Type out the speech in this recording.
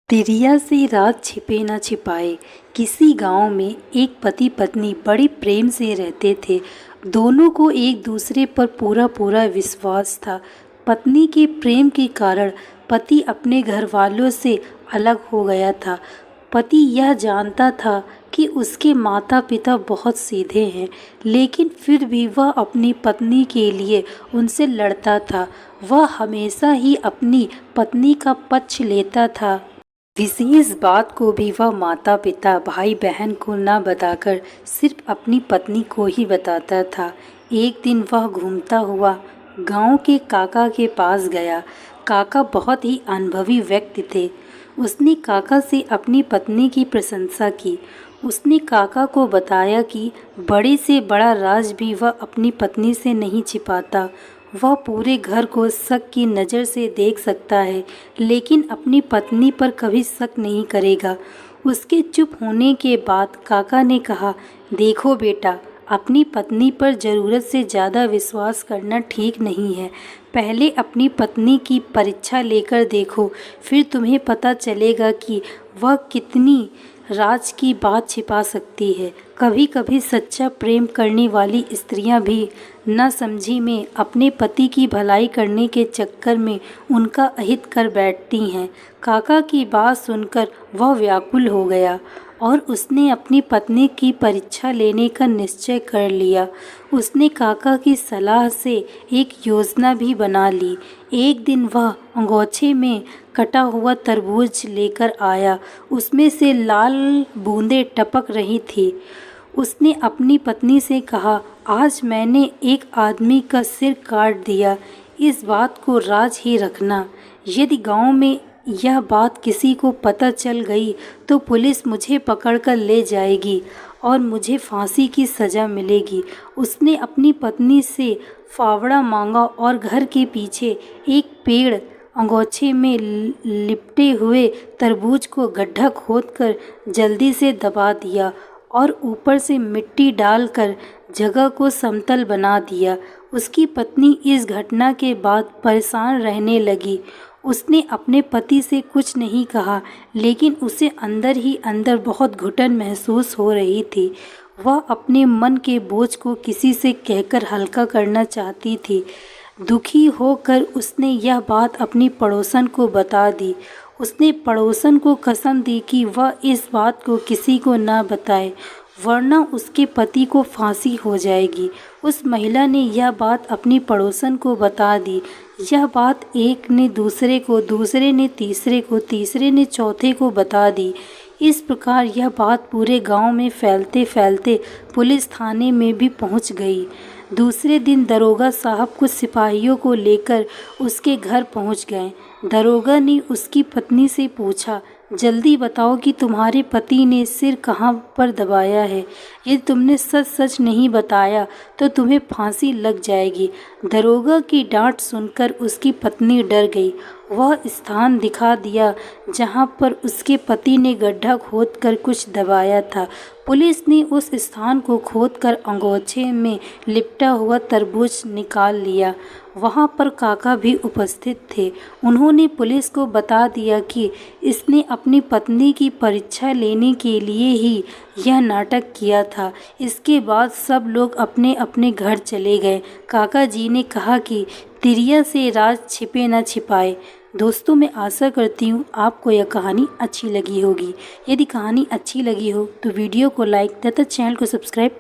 तिरिया से राज छिपे न छिपाए। किसी गांव में एक पति पत्नी बड़े प्रेम से रहते थे। दोनों को एक दूसरे पर पूरा पूरा विश्वास था। पत्नी के प्रेम के कारण पति अपने घर वालों से अलग हो गया था। पति यह जानता था कि उसके माता पिता बहुत सीधे हैं, लेकिन फिर भी वह अपनी पत्नी के लिए उनसे लड़ता था। वह हमेशा ही अपनी पत्नी का पक्ष लेता था। विशेष बात को भी वह माता पिता भाई बहन को न बताकर सिर्फ अपनी पत्नी को ही बताता था। एक दिन वह घूमता हुआ गांव के काका के पास गया। काका बहुत ही अनुभवी व्यक्ति थे। उसने काका से अपनी पत्नी की प्रशंसा की। उसने काका को बताया कि बड़े से बड़ा राज भी वह अपनी पत्नी से नहीं छिपाता। वह पूरे घर को शक की नज़र से देख सकता है, लेकिन अपनी पत्नी पर कभी शक नहीं करेगा। उसके चुप होने के बाद काका ने कहा, देखो बेटा, अपनी पत्नी पर ज़रूरत से ज़्यादा विश्वास करना ठीक नहीं है। पहले अपनी पत्नी की परीक्षा लेकर देखो, फिर तुम्हें पता चलेगा कि वह कितनी राज की बात छिपा सकती है। कभी कभी सच्चा प्रेम करने वाली स्त्रियां भी नासमझी में अपने पति की भलाई करने के चक्कर में उनका अहित कर बैठती हैं। काका की बात सुनकर वह व्याकुल हो गया और उसने अपनी पत्नी की परीक्षा लेने का निश्चय कर लिया। उसने काका की सलाह से एक योजना भी बना ली। एक दिन वह अंगोछे में कटा हुआ तरबूज लेकर आया। उसमें से लाल बूंदें टपक रही थी। उसने अपनी पत्नी से कहा, आज मैंने एक आदमी का सिर काट दिया। इस बात को राज ही रखना। यदि गांव में यह बात किसी को पता चल गई तो पुलिस मुझे पकड़कर ले जाएगी और मुझे फांसी की सज़ा मिलेगी। उसने अपनी पत्नी से फावड़ा मांगा और घर के पीछे एक पेड़ अंगोछे में लिपटे हुए तरबूज को गड्ढा खोदकर जल्दी से दबा दिया और ऊपर से मिट्टी डालकर जगह को समतल बना दिया। उसकी पत्नी इस घटना के बाद परेशान रहने लगी। उसने अपने पति से कुछ नहीं कहा, लेकिन उसे अंदर ही अंदर बहुत घुटन महसूस हो रही थी। वह अपने मन के बोझ को किसी से कहकर हल्का करना चाहती थी। दुखी होकर उसने यह बात अपनी पड़ोसन को बता दी। उसने पड़ोसन को कसम दी कि वह इस बात को किसी को न बताए, वरना उसके पति को फांसी हो जाएगी। उस महिला ने यह बात अपनी पड़ोसन को बता दी। यह बात एक ने दूसरे को, दूसरे ने तीसरे को, तीसरे ने चौथे को बता दी। इस प्रकार यह बात पूरे गांव में फैलते फैलते पुलिस थाने में भी पहुंच गई। दूसरे दिन दरोगा साहब कुछ सिपाहियों को लेकर उसके घर पहुंच गए। दरोगा ने उसकी पत्नी से पूछा, जल्दी बताओ कि तुम्हारे पति ने सिर कहाँ पर दबाया है। यदि तुमने सच सच नहीं बताया तो तुम्हें फांसी लग जाएगी। दरोगा की डांट सुनकर उसकी पत्नी डर गई। वह स्थान दिखा दिया जहाँ पर उसके पति ने गड्ढा खोदकर कुछ दबाया था। पुलिस ने उस स्थान को खोदकर अंगोछे में लिपटा हुआ तरबूज निकाल लिया। वहाँ पर काका भी उपस्थित थे। उन्होंने पुलिस को बता दिया कि इसने अपनी पत्नी की परीक्षा लेने के लिए ही यह नाटक किया था। इसके बाद सब लोग अपने अपने घर चले गए। काका जी ने कहा कि तिरिया से राज छिपे न छिपाए। दोस्तों, मैं आशा करती हूँ आपको यह कहानी अच्छी लगी होगी। यदि कहानी अच्छी लगी हो तो वीडियो को लाइक तथा चैनल को सब्सक्राइब